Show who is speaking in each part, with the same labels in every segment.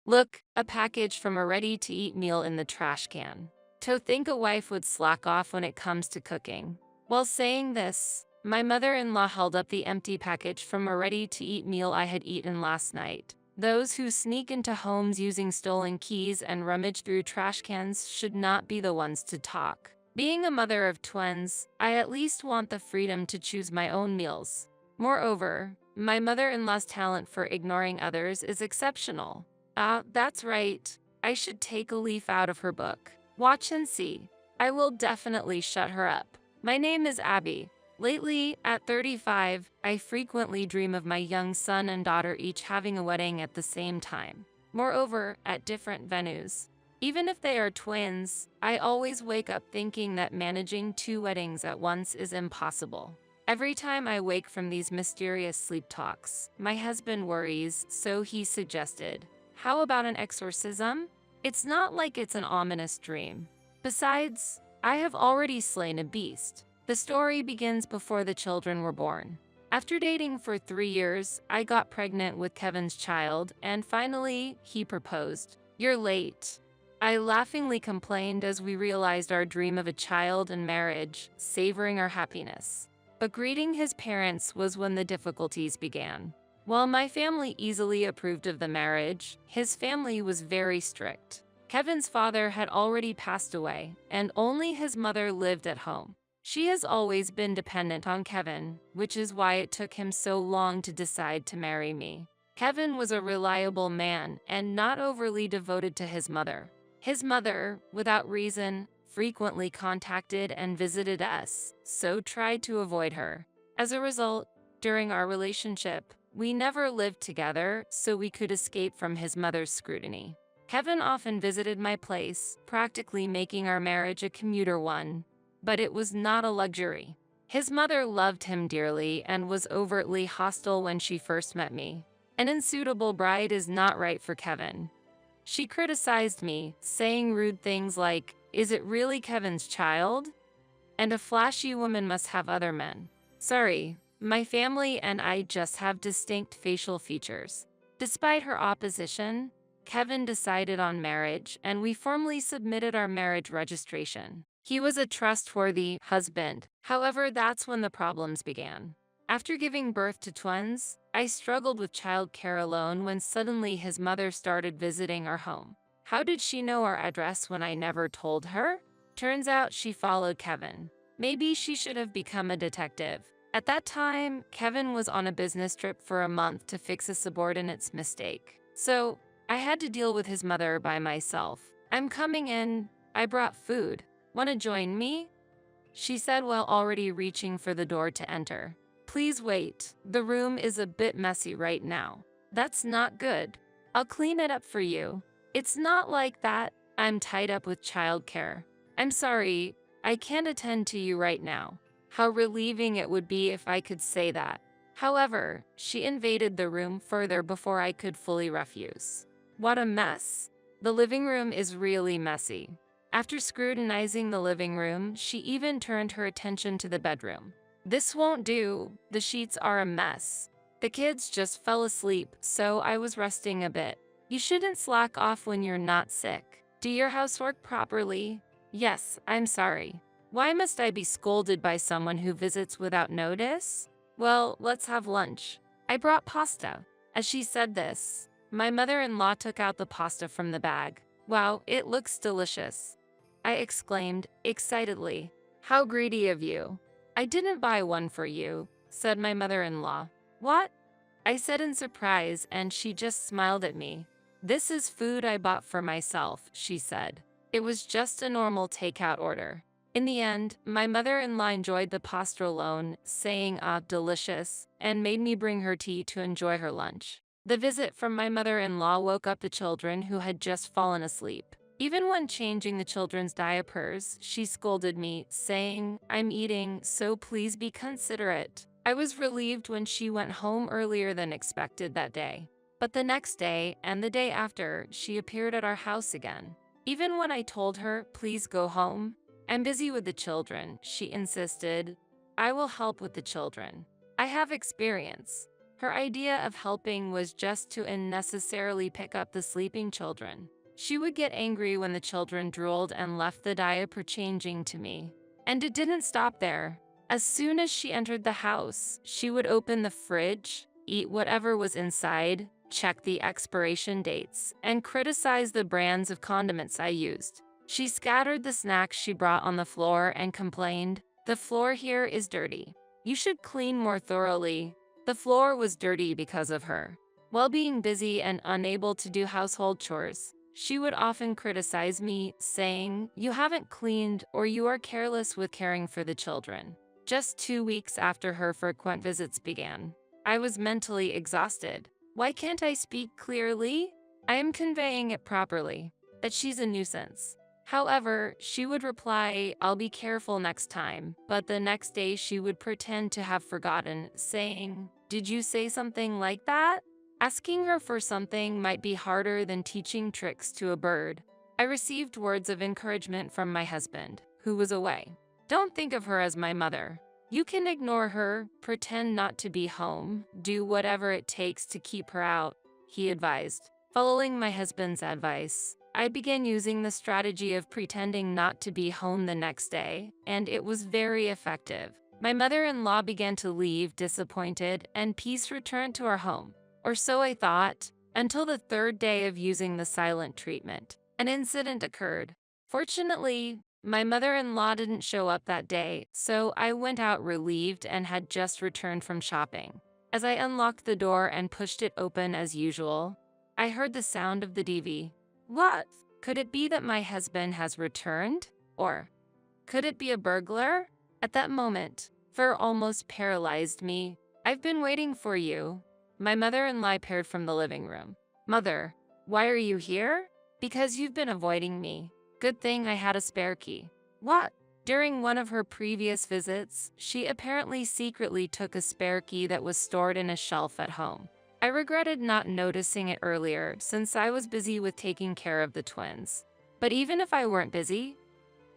Speaker 1: Look, a package from a ready-to-eat meal in the trash can. To think a wife would slack off when it comes to cooking. While saying this, my mother-in-law held up the empty package from a ready-to-eat meal I had eaten last night. Those who sneak into homes using stolen keys and rummage through trash cans should not be the ones to talk. Being a mother of twins, I at least want the freedom to choose my own meals. Moreover, my mother-in-law's talent for ignoring others is exceptional. That's right. I should take a leaf out of her book. Watch and see. I will definitely shut her up. My name is Abby. Lately, at 35, I frequently dream of my young son and daughter each having a wedding at the same time. Moreover, at different venues. Even if they are twins, I always wake up thinking that managing two weddings at once is impossible. Every time I wake from these mysterious sleep talks, my husband worries, so he suggested, "How about an exorcism? It's not like it's an ominous dream. Besides, I have already slain a beast." The story begins before the children were born. After dating for 3 years, I got pregnant with Kevin's child, and finally, he proposed. "You're late." I laughingly complained as we realized our dream of a child and marriage, savoring our happiness. But greeting his parents was when the difficulties began. While my family easily approved of the marriage, his family was very strict. Kevin's father had already passed away, and only his mother lived at home. She has always been dependent on Kevin, which is why it took him so long to decide to marry me. Kevin was a reliable man and not overly devoted to his mother. His mother, without reason, frequently contacted and visited us, so tried to avoid her. As a result, during our relationship, we never lived together, so we could escape from his mother's scrutiny. Kevin often visited my place, practically making our marriage a commuter one. But it was not a luxury. His mother loved him dearly and was overtly hostile when she first met me. An unsuitable bride is not right for Kevin. She criticized me, saying rude things like, "Is it really Kevin's child? And a flashy woman must have other men." Sorry, my family and I just have distinct facial features. Despite her opposition, Kevin decided on marriage, and we formally submitted our marriage registration. He was a trustworthy husband. However, that's when the problems began. After giving birth to twins, I struggled with childcare alone when suddenly his mother started visiting our home. How did she know our address when I never told her? Turns out she followed Kevin. Maybe she should have become a detective. At that time, Kevin was on a business trip for a month to fix a subordinate's mistake. So, I had to deal with his mother by myself. "I'm coming in. I brought food. Want to join me?" she said while already reaching for the door to enter. "Please wait. The room is a bit messy right now." "That's not good. I'll clean it up for you." "It's not like that. I'm tied up with childcare." "I'm sorry. I can't attend to you right now." How relieving it would be if I could say that. However, she invaded the room further before I could fully refuse. What a mess. The living room is really messy. After scrutinizing the living room, she even turned her attention to the bedroom. "This won't do. The sheets are a mess." The kids just fell asleep, so I was resting a bit. "You shouldn't slack off when you're not sick. Do your housework properly." "Yes, I'm sorry." Why must I be scolded by someone who visits without notice? "Well, let's have lunch. I brought pasta." As she said this, my mother-in-law took out the pasta from the bag. "Wow, it looks delicious," I exclaimed, excitedly. "How greedy of you." "I didn't buy one for you," said my mother-in-law. "What?" I said in surprise, and she just smiled at me. "This is food I bought for myself," she said. It was just a normal takeout order. In the end, my mother-in-law enjoyed the pasta alone, saying, delicious, and made me bring her tea to enjoy her lunch. The visit from my mother-in-law woke up the children who had just fallen asleep. Even when changing the children's diapers, she scolded me, saying, "I'm eating, so please be considerate." I was relieved when she went home earlier than expected that day. But the next day, and the day after, she appeared at our house again. Even when I told her, "Please go home, I'm busy with the children," she insisted, "I will help with the children. I have experience." Her idea of helping was just to unnecessarily pick up the sleeping children. She would get angry when the children drooled and left the diaper changing to me. And it didn't stop there. As soon as she entered the house, she would open the fridge, eat whatever was inside, check the expiration dates, and criticize the brands of condiments I used. She scattered the snacks she brought on the floor and complained, "The floor here is dirty. You should clean more thoroughly." The floor was dirty because of her. While being busy and unable to do household chores, she would often criticize me, saying, "You haven't cleaned or you are careless with caring for the children." Just 2 weeks after her frequent visits began, I was mentally exhausted. Why can't I speak clearly? I am conveying it properly, that she's a nuisance. However, she would reply, "I'll be careful next time," but the next day she would pretend to have forgotten, saying, "Did you say something like that?" Asking her for something might be harder than teaching tricks to a bird. I received words of encouragement from my husband, who was away. "Don't think of her as my mother. You can ignore her, pretend not to be home, do whatever it takes to keep her out," he advised. Following my husband's advice, I began using the strategy of pretending not to be home the next day, and it was very effective. My mother-in-law began to leave disappointed, and peace returned to our home. Or so I thought, until the third day of using the silent treatment. An incident occurred. Fortunately, my mother-in-law didn't show up that day, so I went out relieved and had just returned from shopping. As I unlocked the door and pushed it open as usual, I heard the sound of the TV. What? Could it be that my husband has returned? Or could it be a burglar? At that moment, fear almost paralyzed me. "I've been waiting for you." My mother-in-law appeared from the living room. "Mother, why are you here?" "Because you've been avoiding me." "Good thing I had a spare key." "What?" During one of her previous visits, she apparently secretly took a spare key that was stored in a shelf at home. I regretted not noticing it earlier since I was busy with taking care of the twins. But even if I weren't busy,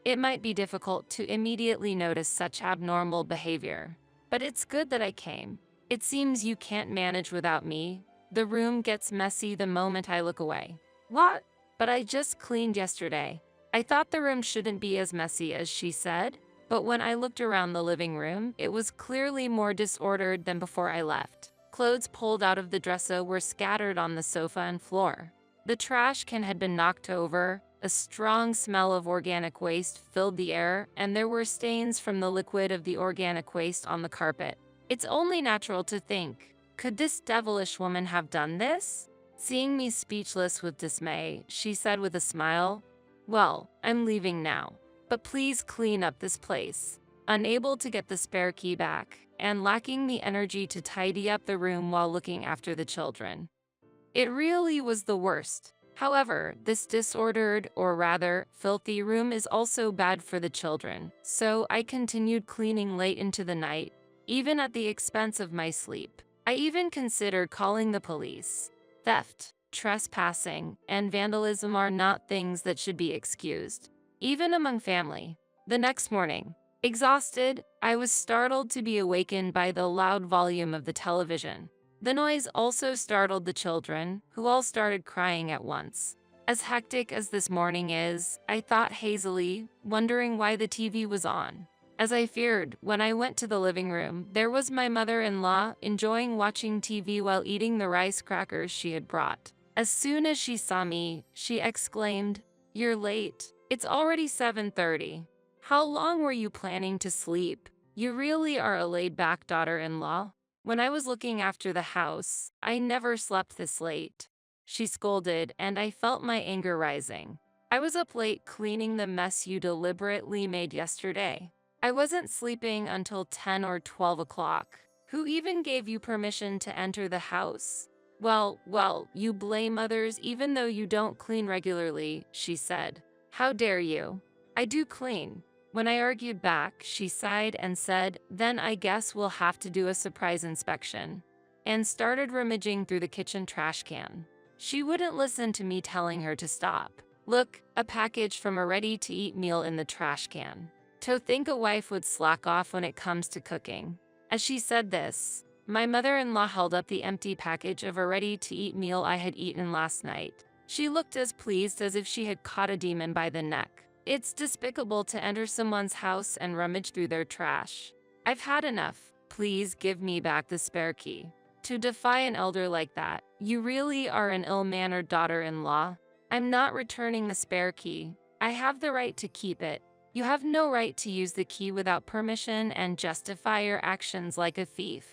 Speaker 1: it might be difficult to immediately notice such abnormal behavior. But it's good that I came. It seems you can't manage without me. The room gets messy the moment I look away. "What?" "But I just cleaned yesterday." I thought the room shouldn't be as messy as she said, but when I looked around the living room, it was clearly more disordered than before I left. Clothes pulled out of the dresser were scattered on the sofa and floor. The trash can had been knocked over, a strong smell of organic waste filled the air, and there were stains from the liquid of the organic waste on the carpet. It's only natural to think, could this devilish woman have done this? Seeing me speechless with dismay, she said with a smile, "Well, I'm leaving now, but please clean up this place." Unable to get the spare key back, and lacking the energy to tidy up the room while looking after the children. It really was the worst. However, this disordered, or rather, filthy room is also bad for the children, so I continued cleaning late into the night, even at the expense of my sleep. I even considered calling the police. Theft, trespassing, and vandalism are not things that should be excused, even among family. The next morning, exhausted, I was startled to be awakened by the loud volume of the television. The noise also startled the children, who all started crying at once. As hectic as this morning is, I thought hazily, wondering why the TV was on. As I feared, when I went to the living room, there was my mother-in-law enjoying watching TV while eating the rice crackers she had brought. As soon as she saw me, she exclaimed, "You're late. It's already 7:30. How long were you planning to sleep? You really are a laid-back daughter-in-law." "When I was looking after the house, I never slept this late," she scolded, and I felt my anger rising. "I was up late cleaning the mess you deliberately made yesterday. I wasn't sleeping until 10 or 12 o'clock. Who even gave you permission to enter the house?" Well, you blame others even though you don't clean regularly," she said. "How dare you? I do clean." When I argued back, she sighed and said, "Then I guess we'll have to do a surprise inspection," and started rummaging through the kitchen trash can. She wouldn't listen to me telling her to stop. "Look, a package from a ready-to-eat meal in the trash can. To think a wife would slack off when it comes to cooking." As she said this, My mother-in-law held up the empty package of a ready-to-eat meal I had eaten last night. She looked as pleased as if she had caught a demon by the neck. It's despicable to enter someone's house and rummage through their trash. I've had enough. Please give me back the spare key. To defy an elder like that, you really are an ill-mannered daughter-in-law. I'm not returning the spare key. I have the right to keep it. You have no right to use the key without permission and justify your actions like a thief.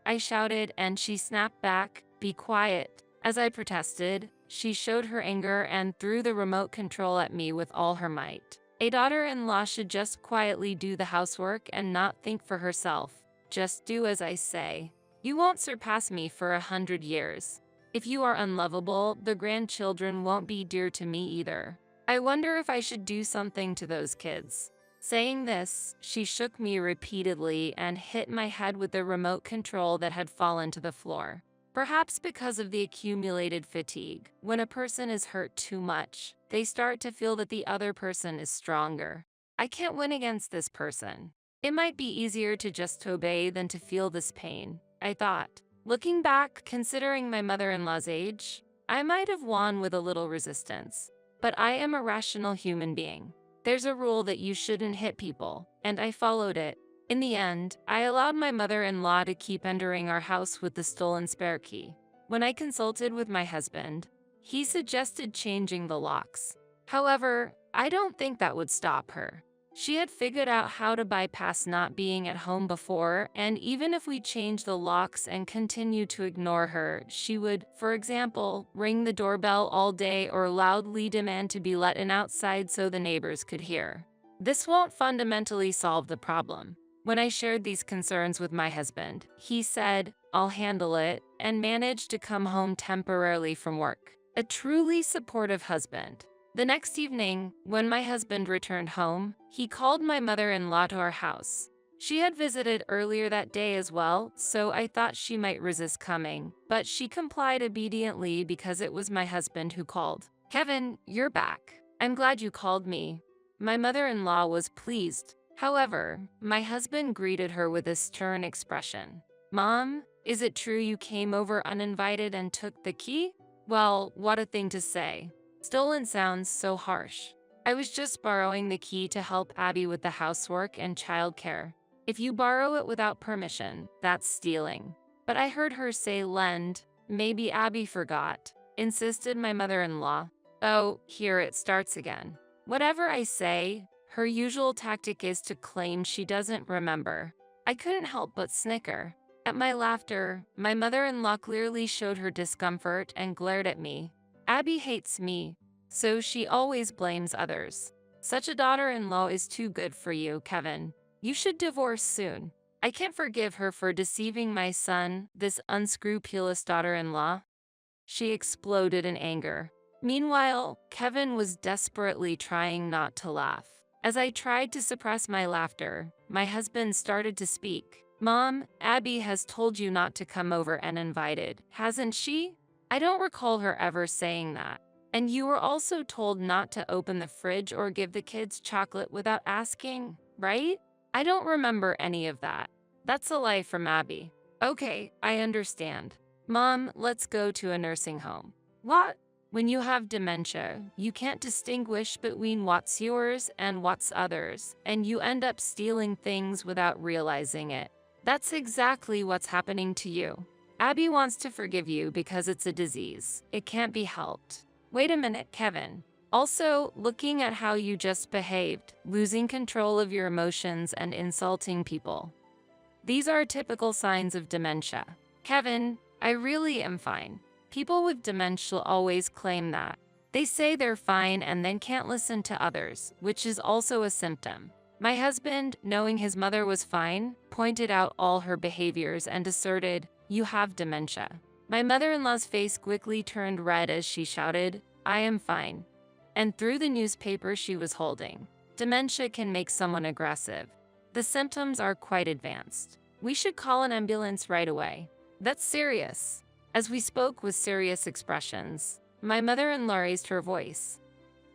Speaker 1: I shouted, and she snapped back, "Be quiet." As I protested, she showed her anger and threw the remote control at me with all her might. A daughter-in-law should just quietly do the housework and not think for herself. Just do as I say. You won't surpass me for 100 years. If you are unlovable, the grandchildren won't be dear to me either. I wonder if I should do something to those kids. Saying this, she shook me repeatedly and hit my head with the remote control that had fallen to the floor. Perhaps because of the accumulated fatigue, when a person is hurt too much, they start to feel that the other person is stronger. I can't win against this person. It might be easier to just obey than to feel this pain, I thought. Looking back, considering my mother-in-law's age, I might have won with a little resistance. But I am a rational human being. There's a rule that you shouldn't hit people, and I followed it. In the end, I allowed my mother-in-law to keep entering our house with the stolen spare key. When I consulted with my husband, he suggested changing the locks. However, I don't think that would stop her. She had figured out how to bypass not being at home before, and even if we changed the locks and continued to ignore her, she would, for example, ring the doorbell all day or loudly demand to be let in outside so the neighbors could hear. This won't fundamentally solve the problem. When I shared these concerns with my husband, he said, "I'll handle it," and managed to come home temporarily from work. A truly supportive husband. The next evening, when my husband returned home, he called my mother-in-law to our house. She had visited earlier that day as well, so I thought she might resist coming, but she complied obediently because it was my husband who called. "Kevin, you're back. I'm glad you called me." My mother-in-law was pleased. However, my husband greeted her with a stern expression. "Mom, is it true you came over uninvited and took the key?" Well, what a thing to say. Stolen sounds so harsh. I was just borrowing the key to help Abby with the housework and childcare. If you borrow it without permission, that's stealing. But I heard her say lend. Maybe Abby forgot, insisted my mother-in-law. Oh, here it starts again. Whatever I say, her usual tactic is to claim she doesn't remember. I couldn't help but snicker. At my laughter, my mother-in-law clearly showed her discomfort and glared at me. Abby hates me, so she always blames others. Such a daughter-in-law is too good for you, Kevin. You should divorce soon. I can't forgive her for deceiving my son, this unscrupulous daughter-in-law. She exploded in anger. Meanwhile, Kevin was desperately trying not to laugh. As I tried to suppress my laughter, my husband started to speak. "Mom, Abby has told you not to come over uninvited, hasn't she? I don't recall her ever saying that. And you were also told not to open the fridge or give the kids chocolate without asking, right? I don't remember any of that." That's a lie from Abby. "Okay, I understand. Mom, let's go to a nursing home." What? When you have dementia, you can't distinguish between what's yours and what's others, and you end up stealing things without realizing it. That's exactly what's happening to you. Abby wants to forgive you because it's a disease. It can't be helped. Wait a minute, Kevin. Also, looking at how you just behaved, losing control of your emotions and insulting people. These are typical signs of dementia. Kevin, I really am fine. People with dementia always claim that. They say they're fine and then can't listen to others, which is also a symptom. My husband, knowing his mother was fine, pointed out all her behaviors and asserted, "You have dementia." My mother-in-law's face quickly turned red as she shouted, "I am fine," and threw the newspaper she was holding. Dementia can make someone aggressive. The symptoms are quite advanced. We should call an ambulance right away. That's serious. As we spoke with serious expressions, my mother-in-law raised her voice.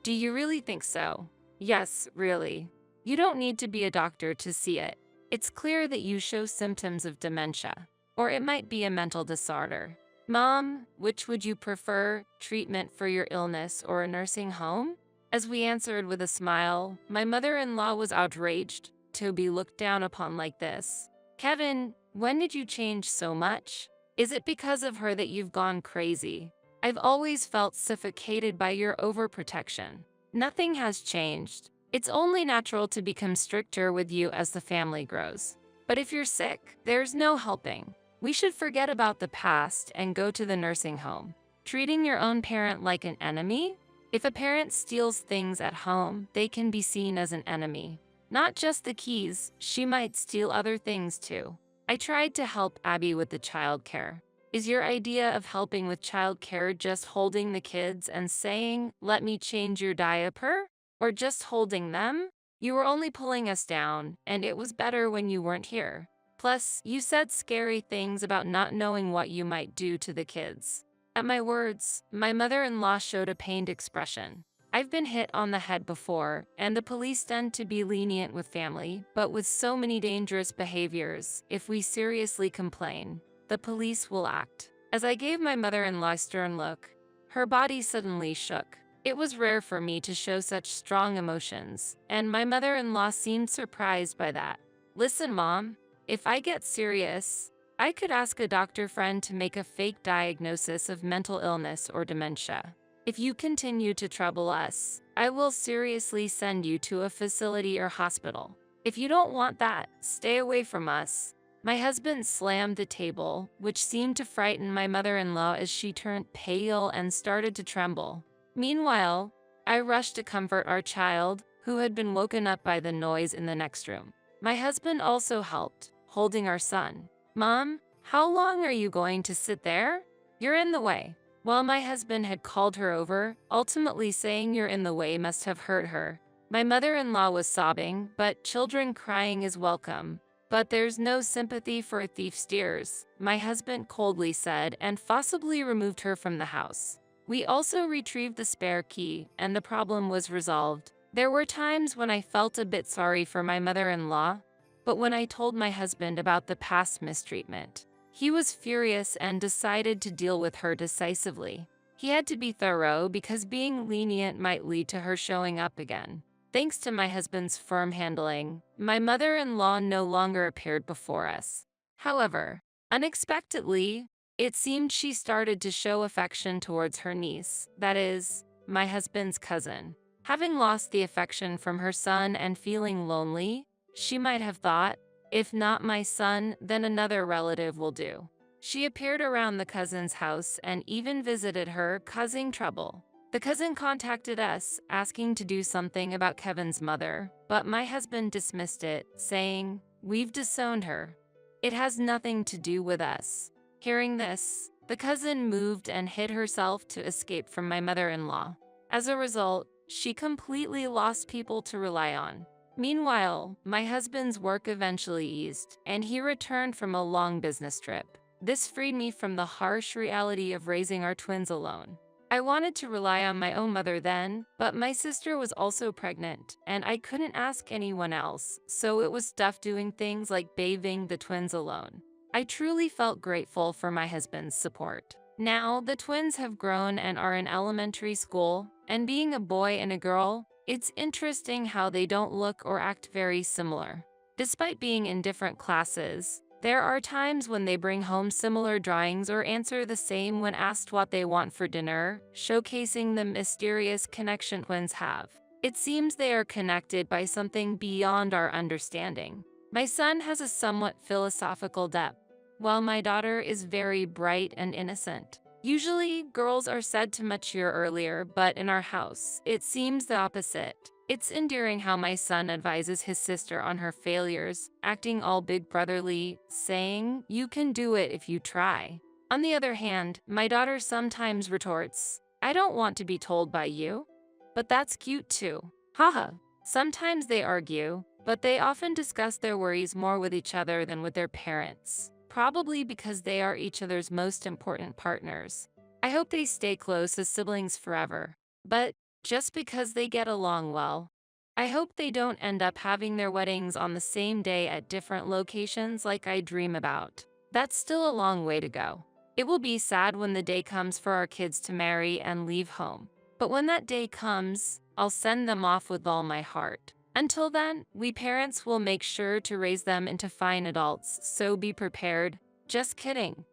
Speaker 1: "Do you really think so?" "Yes, really. You don't need to be a doctor to see it. It's clear that you show symptoms of dementia. or it might be a mental disorder. Mom, which would you prefer, treatment for your illness or a nursing home? As we answered with a smile, my mother-in-law was outraged to be looked down upon like this. Kevin, when did you change so much? Is it because of her that you've gone crazy? I've always felt suffocated by your overprotection. Nothing has changed. It's only natural to become stricter with you as the family grows. But if you're sick, there's no helping. We should forget about the past and go to the nursing home. Treating your own parent like an enemy? If a parent steals things at home, they can be seen as an enemy. Not just the keys, she might steal other things too. I tried to help Abby with the childcare. Is your idea of helping with childcare just holding the kids and saying, "Let me change your diaper"? Or just holding them? You were only pulling us down, and it was better when you weren't here. Plus, you said scary things about not knowing what you might do to the kids. At my words, my mother-in-law showed a pained expression. I've been hit on the head before, and the police tend to be lenient with family, but with so many dangerous behaviors, if we seriously complain, the police will act. As I gave my mother-in-law a stern look, her body suddenly shook. It was rare for me to show such strong emotions, and my mother-in-law seemed surprised by that. Listen, Mom, if I get serious, I could ask a doctor friend to make a fake diagnosis of mental illness or dementia. If you continue to trouble us, I will seriously send you to a facility or hospital. If you don't want that, stay away from us. My husband slammed the table, which seemed to frighten my mother-in-law as she turned pale and started to tremble. Meanwhile, I rushed to comfort our child, who had been woken up by the noise in the next room. My husband also helped, holding our son. Mom, how long are you going to sit there? You're in the way. While my husband had called her over, ultimately saying you're in the way must have hurt her. My mother-in-law was sobbing, but children crying is welcome. But there's no sympathy for a thief's tears, my husband coldly said, and forcibly removed her from the house. We also retrieved the spare key, and the problem was resolved. There were times when I felt a bit sorry for my mother-in-law, but when I told my husband about the past mistreatment, he was furious and decided to deal with her decisively. He had to be thorough because being lenient might lead to her showing up again. Thanks to my husband's firm handling, my mother-in-law no longer appeared before us. However, unexpectedly, it seemed she started to show affection towards her niece, that is, my husband's cousin. Having lost the affection from her son and feeling lonely, she might have thought, if not my son, then another relative will do. She appeared around the cousin's house and even visited her, causing trouble. The cousin contacted us, asking to do something about Kevin's mother, but my husband dismissed it, saying, "We've disowned her. It has nothing to do with us." Hearing this, the cousin moved and hid herself to escape from my mother-in-law. As a result, she completely lost people to rely on. Meanwhile, my husband's work eventually eased, and he returned from a long business trip. This freed me from the harsh reality of raising our twins alone. I wanted to rely on my own mother then, but my sister was also pregnant, and I couldn't ask anyone else, so it was tough doing things like bathing the twins alone. I truly felt grateful for my husband's support. Now, the twins have grown and are in elementary school, and being a boy and a girl, it's interesting how they don't look or act very similar. Despite being in different classes, there are times when they bring home similar drawings or answer the same when asked what they want for dinner, showcasing the mysterious connection twins have. It seems they are connected by something beyond our understanding. My son has a somewhat philosophical depth, while my daughter is very bright and innocent. Usually, girls are said to mature earlier, but in our house, it seems the opposite. It's endearing how my son advises his sister on her failures, acting all big brotherly, saying, "You can do it if you try." On the other hand, my daughter sometimes retorts, "I don't want to be told by you." But that's cute too. Haha. Sometimes they argue, but they often discuss their worries more with each other than with their parents. Probably because they are each other's most important partners. I hope they stay close as siblings forever. But just because they get along well, I hope they don't end up having their weddings on the same day at different locations like I dream about. That's still a long way to go. It will be sad when the day comes for our kids to marry and leave home. But when that day comes, I'll send them off with all my heart. Until then, we parents will make sure to raise them into fine adults, so be prepared. Just kidding.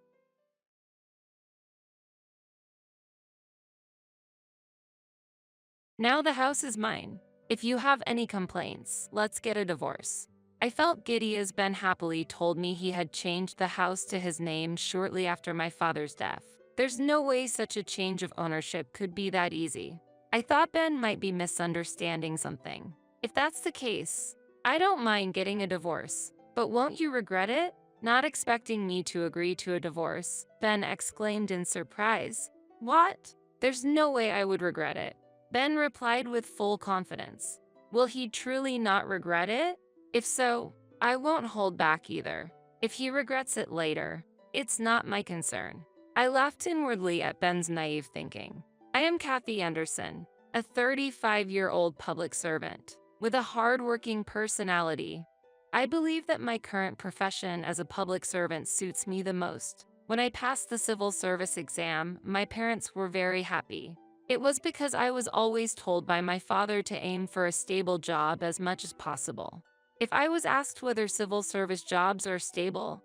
Speaker 1: Now the house is mine. If you have any complaints, let's get a divorce. I felt giddy as Ben happily told me he had changed the house to his name shortly after my father's death. There's no way such a change of ownership could be that easy. I thought Ben might be misunderstanding something. If that's the case, I don't mind getting a divorce, but won't you regret it? Not expecting me to agree to a divorce, Ben exclaimed in surprise. What? There's no way I would regret it. Ben replied with full confidence. Will he truly not regret it? If so, I won't hold back either. If he regrets it later, it's not my concern. I laughed inwardly at Ben's naive thinking. I am Kathy Anderson, a 35-year-old public servant with a hard-working personality. I believe that my current profession as a public servant suits me the most. When I passed the civil service exam, my parents were very happy. It was because I was always told by my father to aim for a stable job as much as possible. If I was asked whether civil service jobs are stable,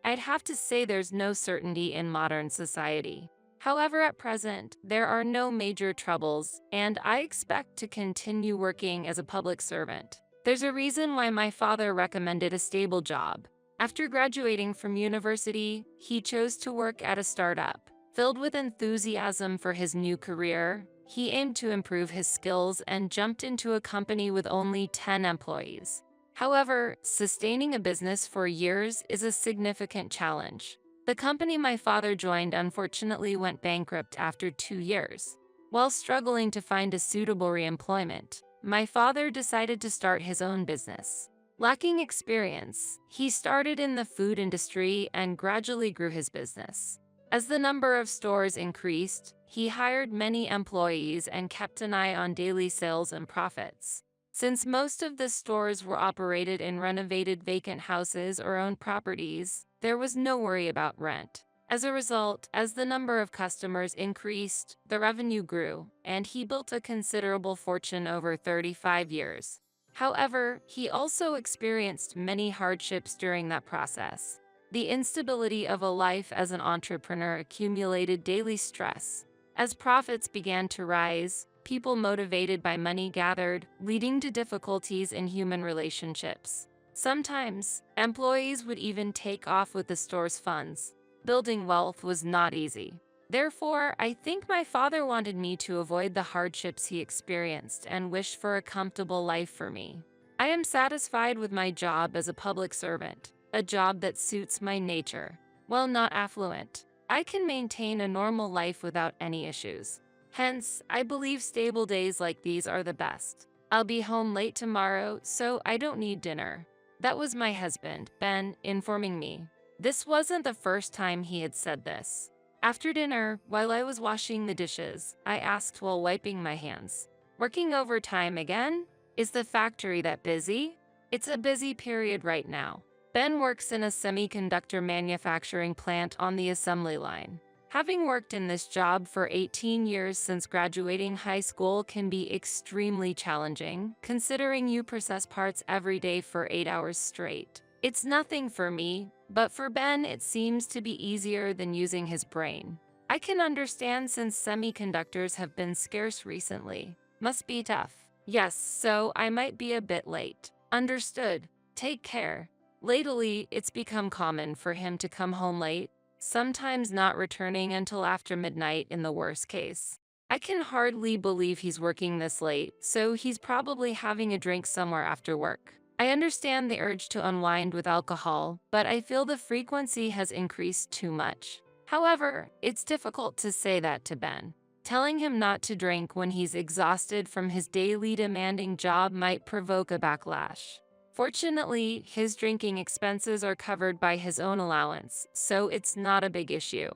Speaker 1: I'd have to say there's no certainty in modern society. However, at present, there are no major troubles, and I expect to continue working as a public servant. There's a reason why my father recommended a stable job. After graduating from university, he chose to work at a startup. Filled with enthusiasm for his new career, he aimed to improve his skills and jumped into a company with only 10 employees. However, sustaining a business for years is a significant challenge. The company my father joined unfortunately went bankrupt after 2 years. While struggling to find a suitable re-employment, my father decided to start his own business. Lacking experience, he started in the food industry and gradually grew his business. As the number of stores increased, he hired many employees and kept an eye on daily sales and profits. Since most of the stores were operated in renovated vacant houses or owned properties, there was no worry about rent. As a result, as the number of customers increased, the revenue grew, and he built a considerable fortune over 35 years. However, he also experienced many hardships during that process. The instability of a life as an entrepreneur accumulated daily stress. As profits began to rise, people motivated by money gathered, leading to difficulties in human relationships. Sometimes, employees would even take off with the store's funds. Building wealth was not easy. Therefore, I think my father wanted me to avoid the hardships he experienced and wished for a comfortable life for me. I am satisfied with my job as a public servant, a job that suits my nature. While not affluent, I can maintain a normal life without any issues. Hence, I believe stable days like these are the best. I'll be home late tomorrow, so I don't need dinner. That was my husband, Ben, informing me. This wasn't the first time he had said this. After dinner, while I was washing the dishes, I asked while wiping my hands, "Working overtime again? Is the factory that busy?" "It's a busy period right now." Ben works in a semiconductor manufacturing plant on the assembly line. Having worked in this job for 18 years since graduating high school can be extremely challenging, considering you process parts every day for 8 hours straight. It's nothing for me, but for Ben it seems to be easier than using his brain. I can understand since semiconductors have been scarce recently. Must be tough. Yes, so I might be a bit late. Understood. Take care. Lately, it's become common for him to come home late, sometimes not returning until after midnight in the worst case. I can hardly believe he's working this late, so he's probably having a drink somewhere after work. I understand the urge to unwind with alcohol, but I feel the frequency has increased too much. However, it's difficult to say that to Ben. Telling him not to drink when he's exhausted from his daily demanding job might provoke a backlash. Fortunately, his drinking expenses are covered by his own allowance, so it's not a big issue.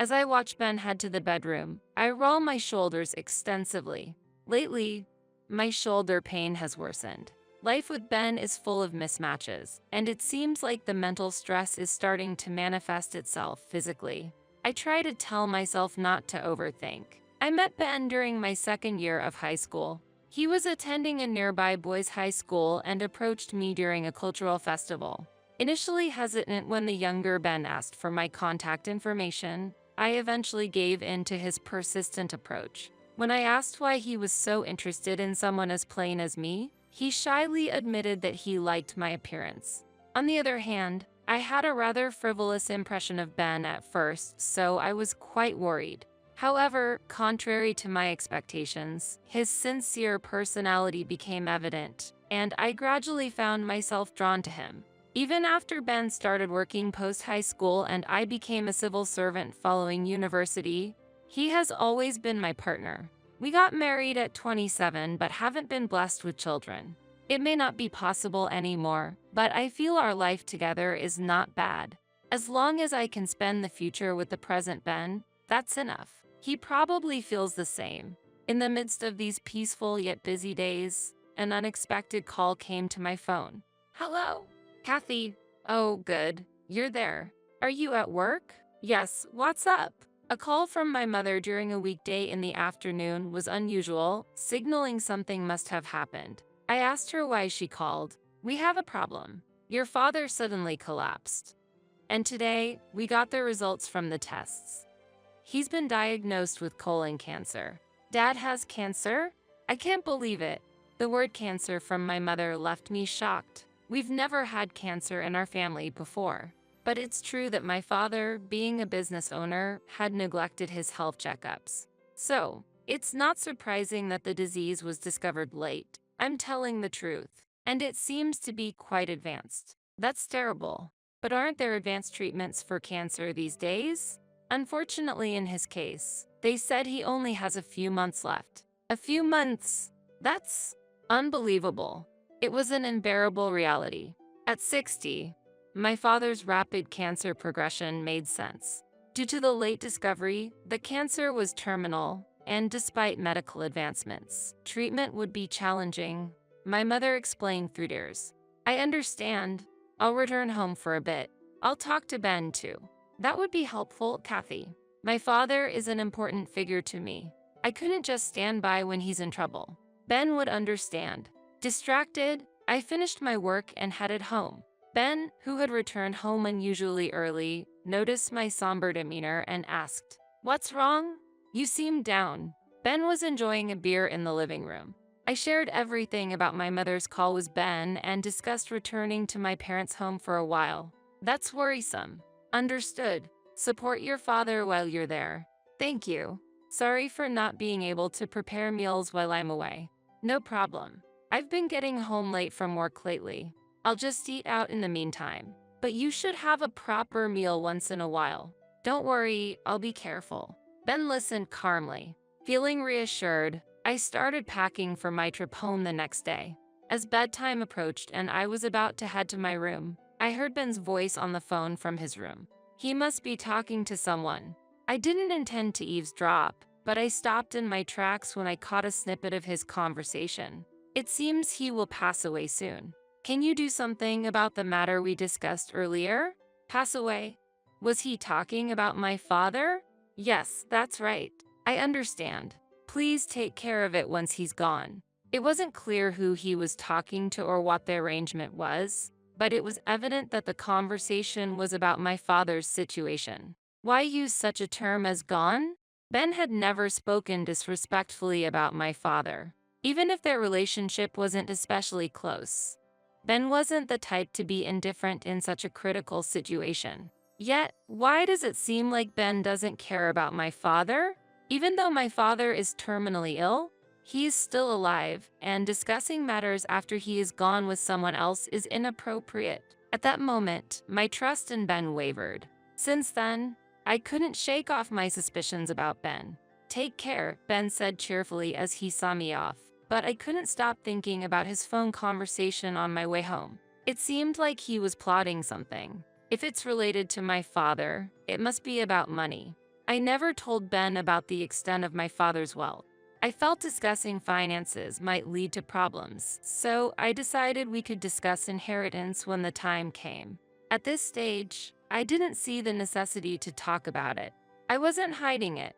Speaker 1: As I watch Ben head to the bedroom, I roll my shoulders extensively. Lately, my shoulder pain has worsened. Life with Ben is full of mismatches, and it seems like the mental stress is starting to manifest itself physically. I try to tell myself not to overthink. I met Ben during my second year of high school. He was attending a nearby boys' high school and approached me during a cultural festival. Initially hesitant when the younger Ben asked for my contact information, I eventually gave in to his persistent approach. When I asked why he was so interested in someone as plain as me, he shyly admitted that he liked my appearance. On the other hand, I had a rather frivolous impression of Ben at first, so I was quite worried. However, contrary to my expectations, his sincere personality became evident, and I gradually found myself drawn to him. Even after Ben started working post-high school and I became a civil servant following university, he has always been my partner. We got married at 27 but haven't been blessed with children. It may not be possible anymore, but I feel our life together is not bad. As long as I can spend the future with the present Ben, that's enough. He probably feels the same. In the midst of these peaceful yet busy days, an unexpected call came to my phone. Hello? Kathy. Oh, good. You're there. Are you at work? Yes, what's up? A call from my mother during a weekday in the afternoon was unusual, signaling something must have happened. I asked her why she called. We have a problem. Your father suddenly collapsed. And today, we got the results from the tests. He's been diagnosed with colon cancer. Dad has cancer? I can't believe it. The word cancer from my mother left me shocked. We've never had cancer in our family before. But it's true that my father, being a business owner, had neglected his health checkups. So, it's not surprising that the disease was discovered late. I'm telling the truth. And it seems to be quite advanced. That's terrible. But aren't there advanced treatments for cancer these days? Unfortunately, in his case, they said he only has a few months left. A few months? That's unbelievable. It was an unbearable reality. At 60, my father's rapid cancer progression made sense. Due to the late discovery, the cancer was terminal, and despite medical advancements, treatment would be challenging. My mother explained through tears. I understand. I'll return home for a bit. I'll talk to Ben too. That would be helpful, Kathy. My father is an important figure to me. I couldn't just stand by when he's in trouble. Ben would understand. Distracted, I finished my work and headed home. Ben, who had returned home unusually early, noticed my somber demeanor and asked, "What's wrong? You seem down." Ben was enjoying a beer in the living room. I shared everything about my mother's call with Ben and discussed returning to my parents' home for a while. That's worrisome. Understood. Support your father while you're there. Thank you. Sorry for not being able to prepare meals while I'm away. No problem. I've been getting home late from work lately. I'll just eat out in the meantime. But you should have a proper meal once in a while. Don't worry, I'll be careful. Ben listened calmly. Feeling reassured, I started packing for my trip home the next day. As bedtime approached and I was about to head to my room, I heard Ben's voice on the phone from his room. He must be talking to someone. I didn't intend to eavesdrop, but I stopped in my tracks when I caught a snippet of his conversation. It seems he will pass away soon. Can you do something about the matter we discussed earlier? Pass away? Was he talking about my father? Yes, that's right. I understand. Please take care of it once he's gone. It wasn't clear who he was talking to or what the arrangement was, but it was evident that the conversation was about my father's situation. Why use such a term as gone? Ben had never spoken disrespectfully about my father, even if their relationship wasn't especially close. Ben wasn't the type to be indifferent in such a critical situation. Yet, why does it seem like Ben doesn't care about my father? Even though my father is terminally ill, he is still alive, and discussing matters after he is gone with someone else is inappropriate. At that moment, my trust in Ben wavered. Since then, I couldn't shake off my suspicions about Ben. Take care, Ben said cheerfully as he saw me off, but I couldn't stop thinking about his phone conversation on my way home. It seemed like he was plotting something. If it's related to my father, it must be about money. I never told Ben about the extent of my father's wealth. I felt discussing finances might lead to problems, so I decided we could discuss inheritance when the time came. At this stage, I didn't see the necessity to talk about it. I wasn't hiding it.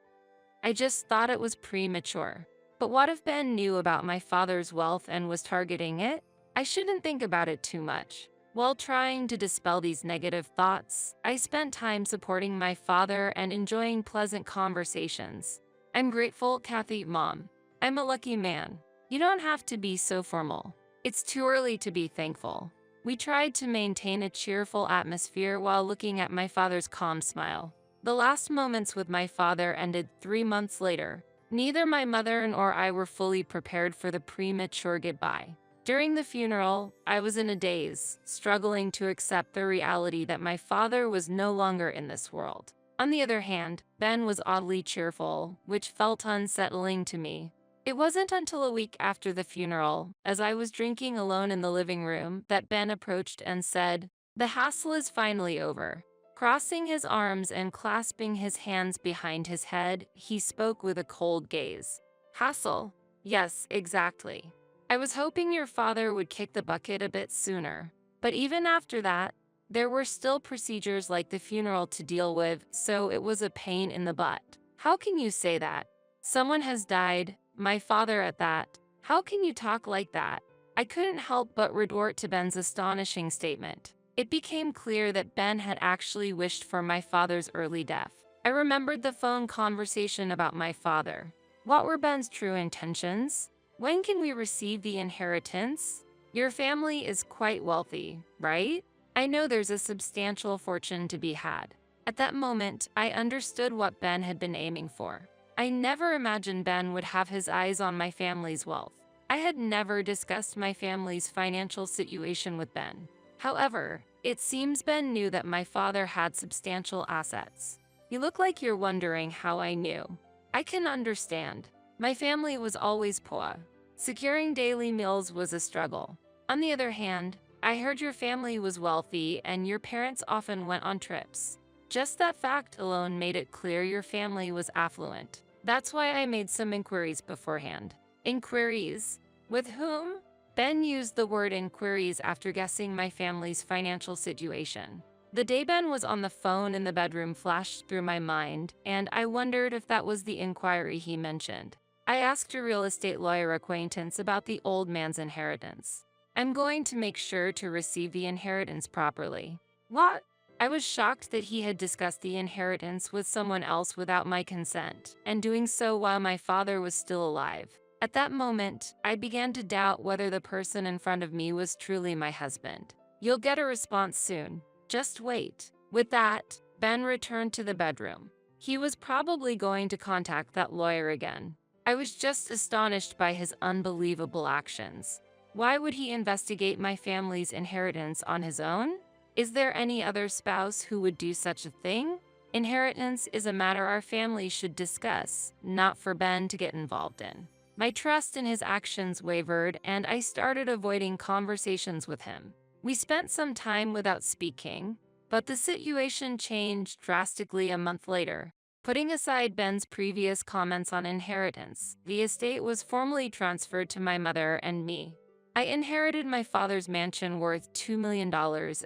Speaker 1: I just thought it was premature. But what if Ben knew about my father's wealth and was targeting it? I shouldn't think about it too much. While trying to dispel these negative thoughts, I spent time supporting my father and enjoying pleasant conversations. I'm grateful, Kathy, Mom. I'm a lucky man. You don't have to be so formal. It's too early to be thankful. We tried to maintain a cheerful atmosphere while looking at my father's calm smile. The last moments with my father ended 3 months later. Neither my mother nor I were fully prepared for the premature goodbye. During the funeral, I was in a daze, struggling to accept the reality that my father was no longer in this world. On the other hand, Ben was oddly cheerful, which felt unsettling to me. It wasn't until a week after the funeral, as I was drinking alone in the living room, that Ben approached and said, "The hassle is finally over." Crossing his arms and clasping his hands behind his head, he spoke with a cold gaze. "Hassle? Yes, exactly. I was hoping your father would kick the bucket a bit sooner. But even after that, there were still procedures like the funeral to deal with, so it was a pain in the butt." "How can you say that? Someone has died, my father at that. How can you talk like that?" I couldn't help but retort to Ben's astonishing statement. It became clear that Ben had actually wished for my father's early death. I remembered the phone conversation about my father. What were Ben's true intentions? When can we receive the inheritance? Your family is quite wealthy, right? I know there's a substantial fortune to be had. At that moment, I understood what Ben had been aiming for. I never imagined Ben would have his eyes on my family's wealth. I had never discussed my family's financial situation with Ben. However, it seems Ben knew that my father had substantial assets. You look like you're wondering how I knew. I can understand. My family was always poor. Securing daily meals was a struggle. On the other hand, I heard your family was wealthy and your parents often went on trips. Just that fact alone made it clear your family was affluent. That's why I made some inquiries beforehand. Inquiries? With whom? Ben used the word inquiries after guessing my family's financial situation. The day Ben was on the phone in the bedroom flashed through my mind, and I wondered if that was the inquiry he mentioned. I asked a real estate lawyer acquaintance about the old man's inheritance. "I'm going to make sure to receive the inheritance properly." "What?" I was shocked that he had discussed the inheritance with someone else without my consent, and doing so while my father was still alive. At that moment, I began to doubt whether the person in front of me was truly my husband. "You'll get a response soon. Just wait." With that, Ben returned to the bedroom. He was probably going to contact that lawyer again. I was just astonished by his unbelievable actions. Why would he investigate my family's inheritance on his own? Is there any other spouse who would do such a thing? Inheritance is a matter our family should discuss, not for Ben to get involved in. My trust in his actions wavered, and I started avoiding conversations with him. We spent some time without speaking, but the situation changed drastically a month later. Putting aside Ben's previous comments on inheritance, the estate was formally transferred to my mother and me. I inherited my father's mansion worth $2 million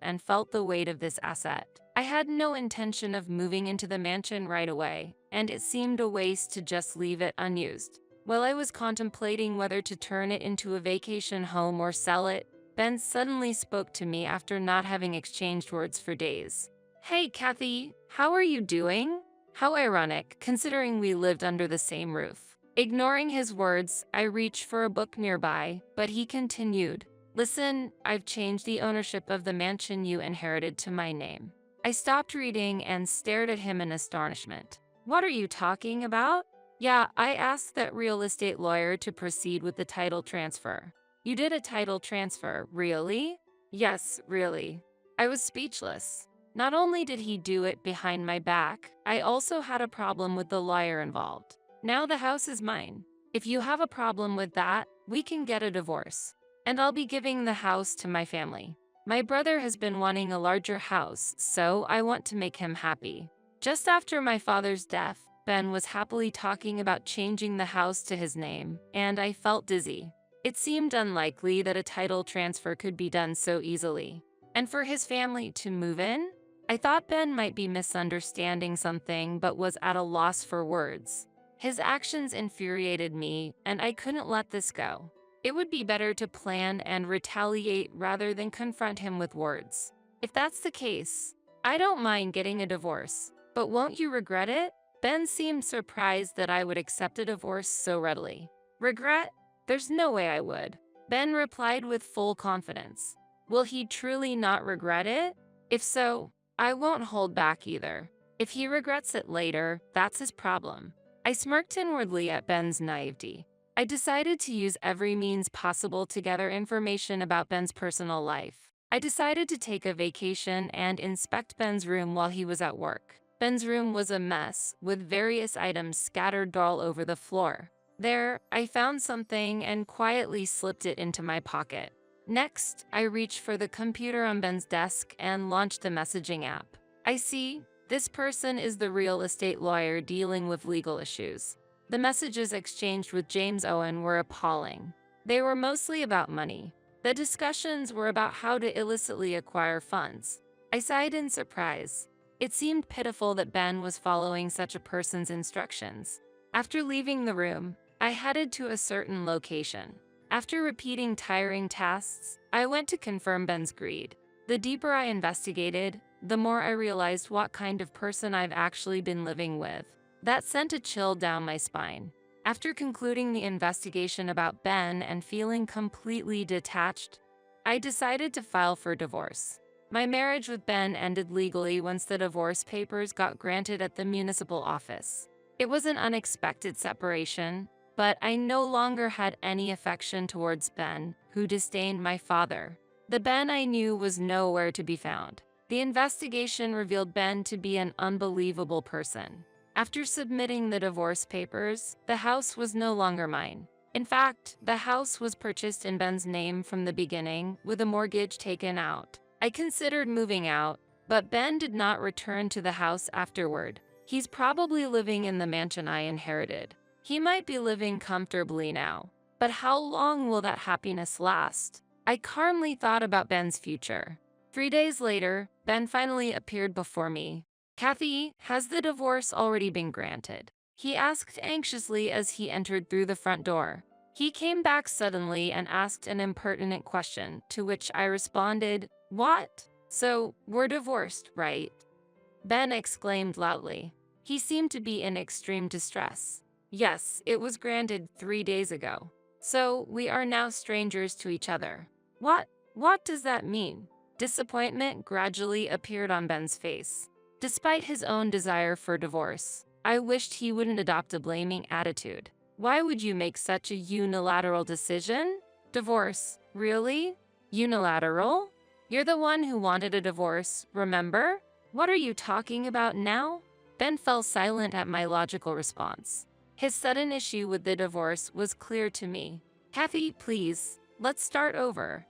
Speaker 1: and felt the weight of this asset. I had no intention of moving into the mansion right away, and it seemed a waste to just leave it unused. While I was contemplating whether to turn it into a vacation home or sell it, Ben suddenly spoke to me after not having exchanged words for days. "Hey, Kathy, how are you doing?" How ironic, considering we lived under the same roof. Ignoring his words, I reached for a book nearby, but he continued, "Listen, I've changed the ownership of the mansion you inherited to my name." I stopped reading and stared at him in astonishment. "What are you talking about?" "Yeah, I asked that real estate lawyer to proceed with the title transfer." "You did a title transfer, really?" "Yes, really." I was speechless. Not only did he do it behind my back, I also had a problem with the lawyer involved. Now the house is mine. If you have a problem with that, we can get a divorce. And I'll be giving the house to my family. My brother has been wanting a larger house, so I want to make him happy. Just after my father's death, Ben was happily talking about changing the house to his name, and I felt dizzy. It seemed unlikely that a title transfer could be done so easily. And for his family to move in? I thought Ben might be misunderstanding something but was at a loss for words. His actions infuriated me, and I couldn't let this go. It would be better to plan and retaliate rather than confront him with words. If that's the case, I don't mind getting a divorce, but won't you regret it? Ben seemed surprised that I would accept a divorce so readily. Regret? There's no way I would. Ben replied with full confidence. Will he truly not regret it? If so, I won't hold back either. If he regrets it later, that's his problem. I smirked inwardly at Ben's naivety. I decided to use every means possible to gather information about Ben's personal life. I decided to take a vacation and inspect Ben's room while he was at work. Ben's room was a mess, with various items scattered all over the floor. There, I found something and quietly slipped it into my pocket. Next, I reached for the computer on Ben's desk and launched the messaging app. I see, this person is the real estate lawyer dealing with legal issues. The messages exchanged with James Owen were appalling. They were mostly about money. The discussions were about how to illicitly acquire funds. I sighed in surprise. It seemed pitiful that Ben was following such a person's instructions. After leaving the room, I headed to a certain location. After repeating tiring tasks, I went to confirm Ben's greed. The deeper I investigated, the more I realized what kind of person I've actually been living with. That sent a chill down my spine. After concluding the investigation about Ben and feeling completely detached, I decided to file for divorce. My marriage with Ben ended legally once the divorce papers got granted at the municipal office. It was an unexpected separation, but I no longer had any affection towards Ben, who disdained my father. The Ben I knew was nowhere to be found. The investigation revealed Ben to be an unbelievable person. After submitting the divorce papers, the house was no longer mine. In fact, the house was purchased in Ben's name from the beginning, with a mortgage taken out. I considered moving out, but Ben did not return to the house afterward. He's probably living in the mansion I inherited. He might be living comfortably now, but how long will that happiness last? I calmly thought about Ben's future. 3 days later, Ben finally appeared before me. Kathy, has the divorce already been granted? He asked anxiously as he entered through the front door. He came back suddenly and asked an impertinent question, to which I responded, "What? So, we're divorced, right?" Ben exclaimed loudly. He seemed to be in extreme distress. Yes, it was granted 3 days ago. So, we are now strangers to each other. What does that mean? Disappointment gradually appeared on Ben's face. Despite his own desire for divorce, I wished he wouldn't adopt a blaming attitude. Why would you make such a unilateral decision? Divorce, really? Unilateral? You're the one who wanted a divorce, remember? What are you talking about now? Ben fell silent at my logical response. His sudden issue with the divorce was clear to me. Kathy, please, let's start over.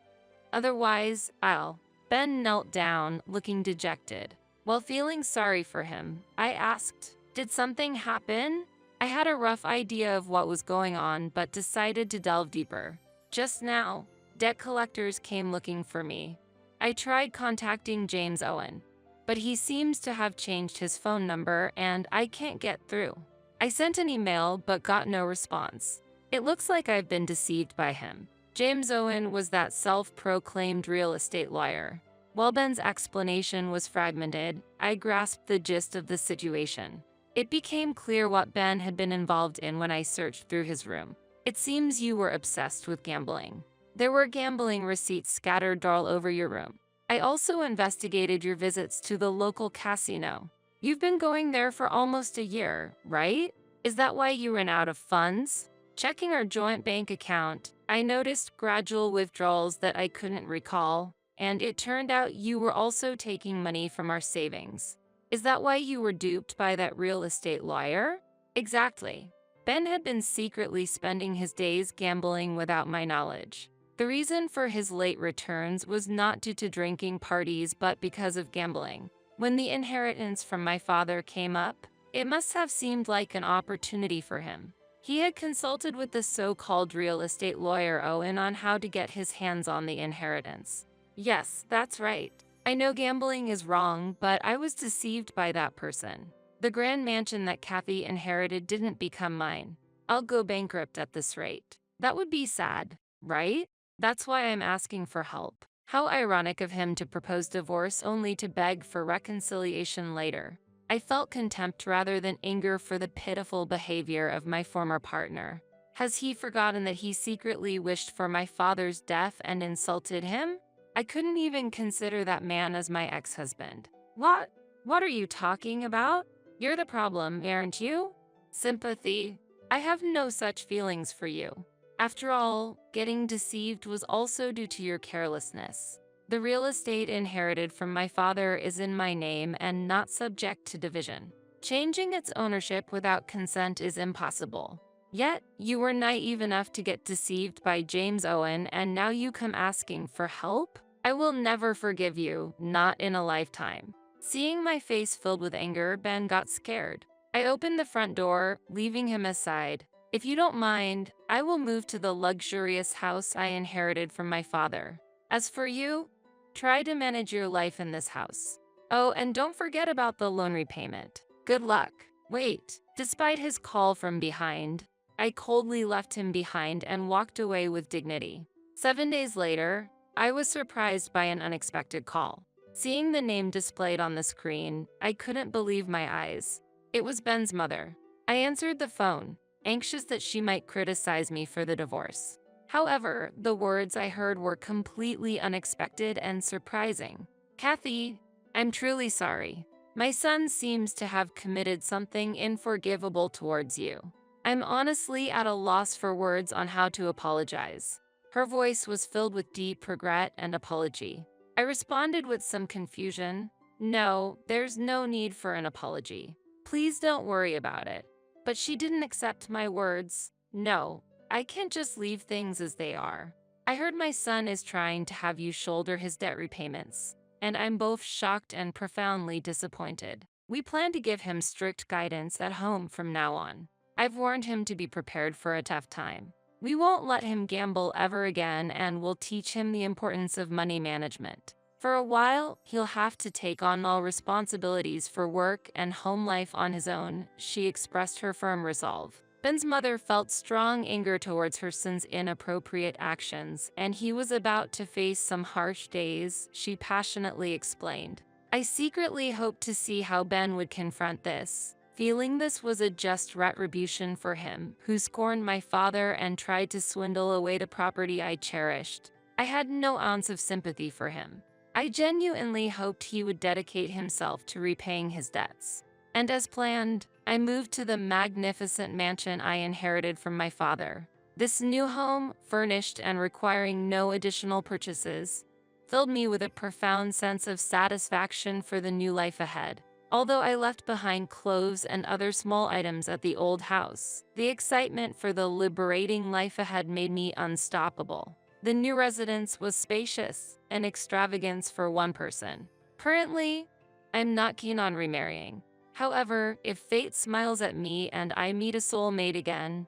Speaker 1: Otherwise, I'll. Ben knelt down, looking dejected. While feeling sorry for him, I asked, did something happen? I had a rough idea of what was going on, but decided to delve deeper. Just now, debt collectors came looking for me. I tried contacting James Owen, but he seems to have changed his phone number and I can't get through. I sent an email but got no response. It looks like I've been deceived by him. James Owen was that self-proclaimed real estate lawyer. While Ben's explanation was fragmented, I grasped the gist of the situation. It became clear what Ben had been involved in when I searched through his room. It seems you were obsessed with gambling. There were gambling receipts scattered all over your room. I also investigated your visits to the local casino. You've been going there for almost a year, right? Is that why you ran out of funds? Checking our joint bank account, I noticed gradual withdrawals that I couldn't recall, and it turned out you were also taking money from our savings. Is that why you were duped by that real estate lawyer? Exactly. Ben had been secretly spending his days gambling without my knowledge. The reason for his late returns was not due to drinking parties but because of gambling. When the inheritance from my father came up, It must have seemed like an opportunity for him. He had consulted with the so-called real estate lawyer Owen on how to get his hands on the inheritance. Yes, that's right. I know gambling is wrong, but I was deceived by that person. The grand mansion that Kathy inherited didn't become mine. I'll go bankrupt at this rate. That would be sad, right? That's why I'm asking for help. How ironic of him to propose divorce only to beg for reconciliation later. I felt contempt rather than anger for the pitiful behavior of my former partner. Has he forgotten that he secretly wished for my father's death and insulted him? I couldn't even consider that man as my ex-husband. What? What are you talking about? You're the problem, aren't you? Sympathy. I have no such feelings for you. After all, getting deceived was also due to your carelessness. The real estate inherited from my father is in my name and not subject to division. Changing its ownership without consent is impossible. Yet, you were naive enough to get deceived by James Owen, and now you come asking for help? I will never forgive you, not in a lifetime. Seeing my face filled with anger, Ben got scared. I opened the front door, leaving him aside. If you don't mind, I will move to the luxurious house I inherited from my father. As for you, try to manage your life in this house. Oh, and don't forget about the loan repayment. Good luck. Wait, despite his call from behind, I coldly left him behind and walked away with dignity. 7 days later, I was surprised by an unexpected call. Seeing the name displayed on the screen, I couldn't believe my eyes. It was Ben's mother. I answered the phone, anxious that she might criticize me for the divorce. However, the words I heard were completely unexpected and surprising. Kathy, I'm truly sorry. My son seems to have committed something unforgivable towards you. I'm honestly at a loss for words on how to apologize. Her voice was filled with deep regret and apology. I responded with some confusion. No, there's no need for an apology. Please don't worry about it. But she didn't accept my words. No, I can't just leave things as they are. I heard my son is trying to have you shoulder his debt repayments, and I'm both shocked and profoundly disappointed. We plan to give him strict guidance at home from now on. I've warned him to be prepared for a tough time. We won't let him gamble ever again, and we'll teach him the importance of money management. For a while, he'll have to take on all responsibilities for work and home life on his own, she expressed her firm resolve. Ben's mother felt strong anger towards her son's inappropriate actions, and he was about to face some harsh days, she passionately explained. I secretly hoped to see how Ben would confront this, feeling this was a just retribution for him, who scorned my father and tried to swindle away the property I cherished. I had no ounce of sympathy for him. I genuinely hoped he would dedicate himself to repaying his debts. And as planned, I moved to the magnificent mansion I inherited from my father. This new home, furnished and requiring no additional purchases, filled me with a profound sense of satisfaction for the new life ahead. Although I left behind clothes and other small items at the old house, the excitement for the liberating life ahead made me unstoppable. The new residence was spacious, an extravagance for one person. Currently, I'm not keen on remarrying. However, if fate smiles at me and I meet a soulmate again,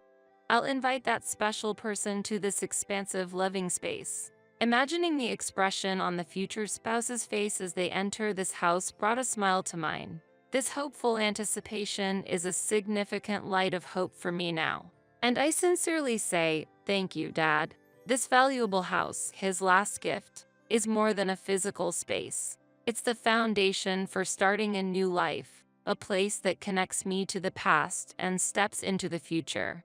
Speaker 1: I'll invite that special person to this expansive living space. Imagining the expression on the future spouse's face as they enter this house brought a smile to mine. This hopeful anticipation is a significant light of hope for me now. And I sincerely say, thank you, Dad. This valuable house, his last gift, is more than a physical space. It's the foundation for starting a new life, a place that connects me to the past and steps into the future.